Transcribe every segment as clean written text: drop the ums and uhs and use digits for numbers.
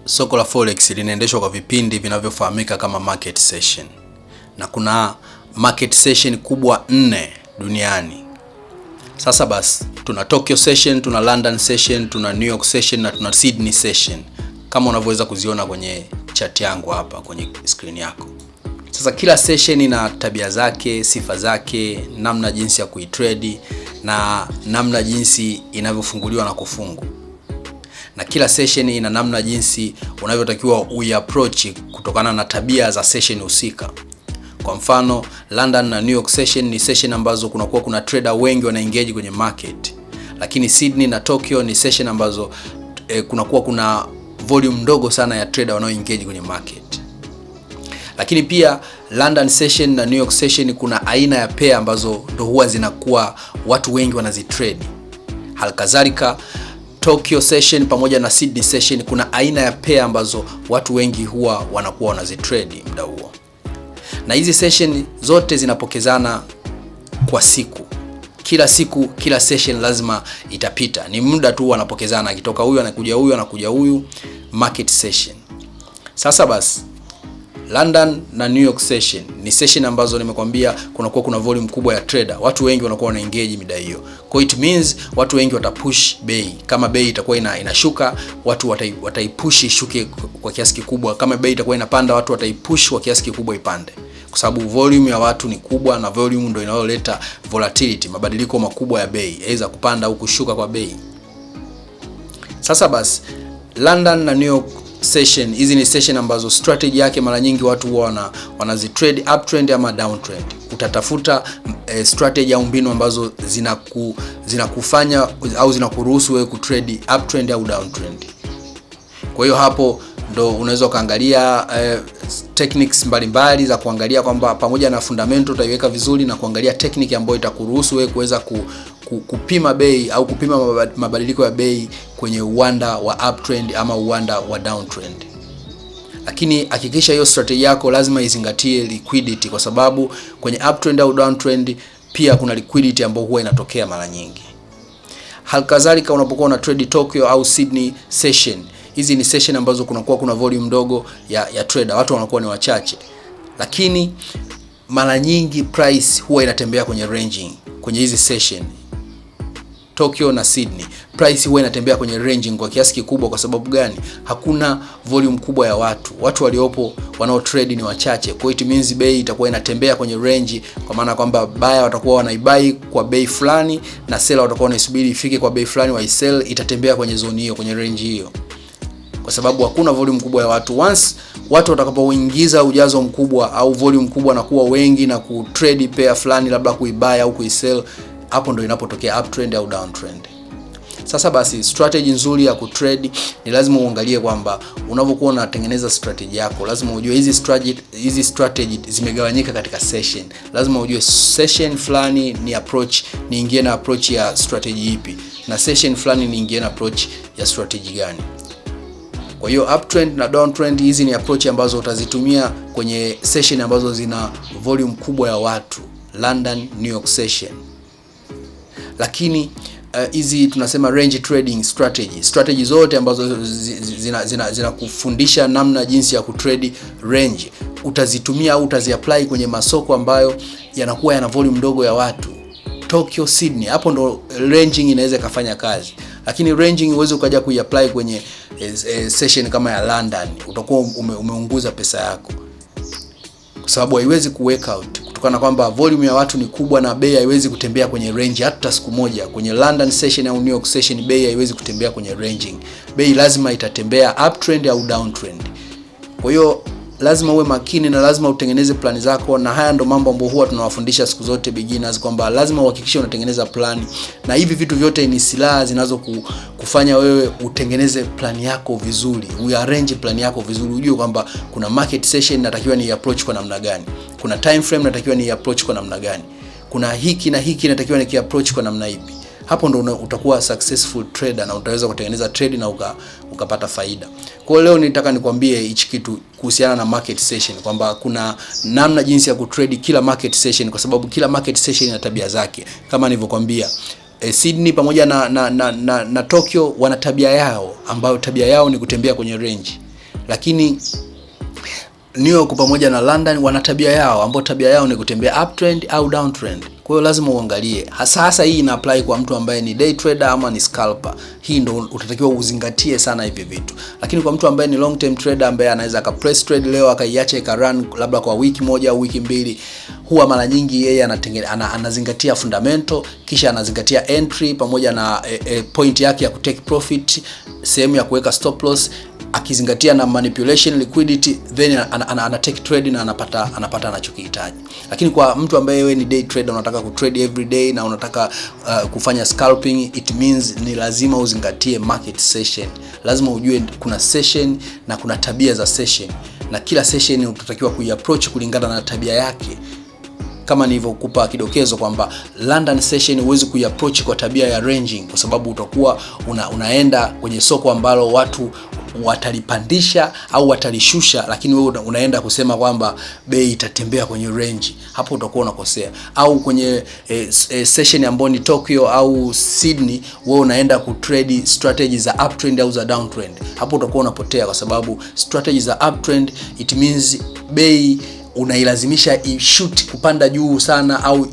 Soko la forex linaendeshwa kwa vipindi vinavyofahamika kama market session, na kuna market session kubwa 4 duniani. Sasa basi, tuna Tokyo session, tuna London session, tuna New York session na tuna Sydney session, kama unavyoweza kuziona kwenye chat yangu hapa kwenye screen yako. Sasa kila session ina tabia zake, sifa zake, namna jinsi ya kuitrade na namna jinsi inavyofunguliwa na kufungwa. Na kila session ina namna jinsi unavyotakiwa uiapproach kutokana na tabia za session husika. Kwa mfano, London na New York session ni session ambazo kuna trader wengi wana engage kwenye market. Lakini Sydney na Tokyo ni session ambazo kuna volume ndogo sana ya trader wanao engage kwenye market. Lakini pia London session na New York session kuna aina ya pair ambazo ndo huwa zinakuwa watu wengi wanazitrade. Halikadhalika Tokyo session pamoja na Sydney session kuna aina ya pair ambazo watu wengi huwa wanakuwa wanazitrade muda huo. Na hizi session zote zinapokezana kwa siku. Kila siku, kila session lazima itapita. Ni muda tu wanapokezana, akitoka huyu anakuja huyu market session. Sasa basi, London na New York session ni session ambazo nimekwambia kuna volume kubwa ya trader. Watu wengi wanakuwa wana engage mida hiyo. Kwa it means watu wengi watapush bei. Kama bei itakuwa inashuka, watu wataipush ishuke kwa kiasi kikubwa. Kama bei itakuwa inapanda, watu wataipush kwa kiasi kikubwa ipande. Kwa sababu volume ya watu ni kubwa, na volume ndio inayoleta volatility, mabadiliko makubwa ya bei, aidha kupanda au kushuka kwa bei. Sasa basi, London na New York session, hizi ni session ambazo strategy yake mara nyingi watu huwa wanazitrade uptrend ama downtrend. Utatafuta strategy au mbinu ambazo zinakufanya au zinakuruhusu wewe kutrade uptrend au downtrend. Kwa hiyo hapo ndo unaweza kaangalia techniques mbalimbali za kuangalia kwamba pamoja na fundamental utaiweka vizuri, na kuangalia technique ambayo itakuruhusu wewe kuweza kupima bei au kupima mabadiliko ya bei kwenye uwanda wa uptrend ama uwanda wa downtrend. Lakini hakikisha hiyo strategy yako lazima izingatie liquidity, kwa sababu kwenye uptrend au downtrend pia kuna liquidity ambayo huwa inatokea mara nyingi. Halikadhalika unapokuwa una trade Tokyo au Sydney session, hizi ni session ambazo kuna volume ndogo ya trader, watu wanakuwa ni wachache. Lakini mara nyingi price huwa inatembea kwenye ranging kwenye hizi session. Tokyo na Sydney price huwa inatembea kwenye ranging kwa kiasi kikubwa. Kwa sababu gani? Hakuna volume kubwa ya watu waliopo wanao trade ni wachache. Kwa hiyo it means bei itakuwa inatembea kwenye range, kwa maana kwamba buyer watakuwa wanaibuy kwa bei fulani na seller watakuwa wanaisubiri ifike kwa bei fulani waisell. Itatembea kwenye zone hiyo, kwenye range hiyo, kwa sababu hakuna volume kubwa ya watu. Once watu watakapoingiza ujazo mkubwa au volume kubwa na kuwa wengi na kutrade pair fulani, labda kuibuy au kuisell, hapo ndo inapotokea uptrend au downtrend. Sasa basi, strategy nzuri ya kutrade ni lazima uangalie kwamba unapokuwa unatengeneza strategy yako, lazima ujue hizi strategy zimegawanyika katika session. Lazima ujue session fulani ni approach, niingie na approach ya strategy ipi, na session fulani niingie na approach ya strategy gani. Kwa hiyo uptrend na downtrend, hizi ni approach ambazo utazitumia kwenye session ambazo zina volume kubwa ya watu, London, New York session. Lakini hizi tunasema range trading strategy zote ambazo zinakufundisha namna jinsi ya kutrade range, utazitumia au utaziapply kwenye masoko ambayo yanakuwa yana volume ndogo ya watu. Tokyo, Sydney, hapo ndo ranging inaweza kufanya kazi. Lakini ranging uweze ukaja kuiapply kwenye session kama ya London, utakuwa umeunguza pesa yako, kwa sababu haiwezi kuweka out kutokana kwamba volume ya watu ni kubwa na bei haiwezi kutembea kwenye range hata siku moja. Kwenye London session au New York session bei haiwezi kutembea kwenye ranging. Bei lazima itatembea uptrend au downtrend. Kwa hiyo lazima uwe makini na lazima utengeneze plani zako, na haya ndo mambo ambayo huwa tunawafundisha siku zote beginners, kwamba lazima uhakikishe unatengeneza plani. Na hivi vitu vyote ni silaha zinazo kufanya wewe utengeneze plani yako vizuri, uarrange plani yako vizuri, ujue kwamba kuna market session natakiwa ni approach kwa namna gani, kuna time frame natakiwa ni approach kwa namna gani, kuna hiki na hiki natakiwa ni approach kwa namna ipi. Hapo ndo utakuwa successful trader na utaweza kutengeneza trade na ukapata faida. Kwa leo nitaka nikwambie hichi kitu kuhusiana na market session, kwamba kuna namna jinsi ya kutrade kila market session, kwa sababu kila market session ina tabia zake. Kama nilivyokuambia, Sydney pamoja na Tokyo wana tabia yao, ambayo tabia yao ni kutembea kwenye range. Lakini New York pamoja na London wana tabia yao, ambao tabia yao ni kutembea uptrend au downtrend. Kwa hiyo lazima uangalie. Hasa hii ina apply kwa mtu ambaye ni day trader ama ni scalper. Hii ndo utatakiwa uzingatie sana hivi vitu. Lakini kwa mtu ambaye ni long term trader ambaye anaweza aka press trade leo akaiacha ikarun labda kwa wiki moja au wiki mbili, huwa mara nyingi yeye anazingatia fundamental, kisha anazingatia entry pamoja na point yake ya kutake profit, sehemu ya kuweka stop loss, akizingatia na manipulation liquidity, then ana take trade na anapata anachokihitaji. Lakini kwa mtu ambaye wewe ni day trader, unataka kutrade every day na unataka kufanya scalping, it means ni lazima uzingatie market session. Lazima ujue kuna session na kuna tabia za session, na kila session utatakiwa kuiapproach kulingana na tabia yake. Kama nilivyokupa kidokezo kwamba London session huwezi kuiapproach kwa tabia ya ranging, kwa sababu utakuwa unaenda kwenye soko ambalo watu watalipandisha au watalishusha, lakini wewe unaenda kusema kwamba bei itatembea kwenye range. Hapo utakuwa unakosea. Au kwenye session ambayo ni Tokyo au Sydney, wewe unaenda kutrade strategy za uptrend au za downtrend. Hapo utakuwa unapotea, kwa sababu strategy za uptrend it means bei unailazimisha shoot kupanda juu sana au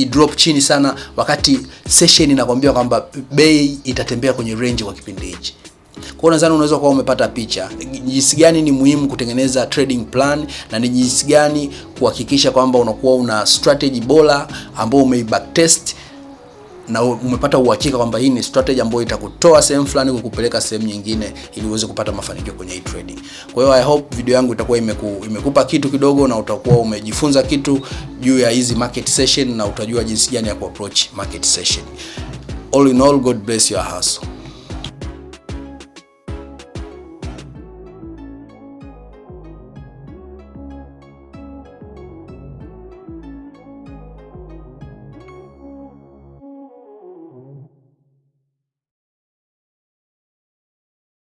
drop chini sana, wakati session inakwambia kwamba bei itatembea kwenye range kwa kipindi hichi. Kwa hiyo nadhani unaweza kuwa umepata picha jinsi gani ni muhimu kutengeneza trading plan, na ni jinsi gani kuhakikisha kwamba unakuwa una strategy bora ambayo umeibacktest na umepata uhakika kwamba hii ni strategy ambayo itakutoa sehemu fulani kukupeleka sehemu nyingine ili uweze kupata mafanikio kwenye trading. Kwa hiyo I hope video yangu itakuwa imekupa kitu kidogo, na utakuwa umejifunza kitu juu ya hizi market session, na utajua jinsi gani ya kuapproach market session. All in all, God bless your hustle.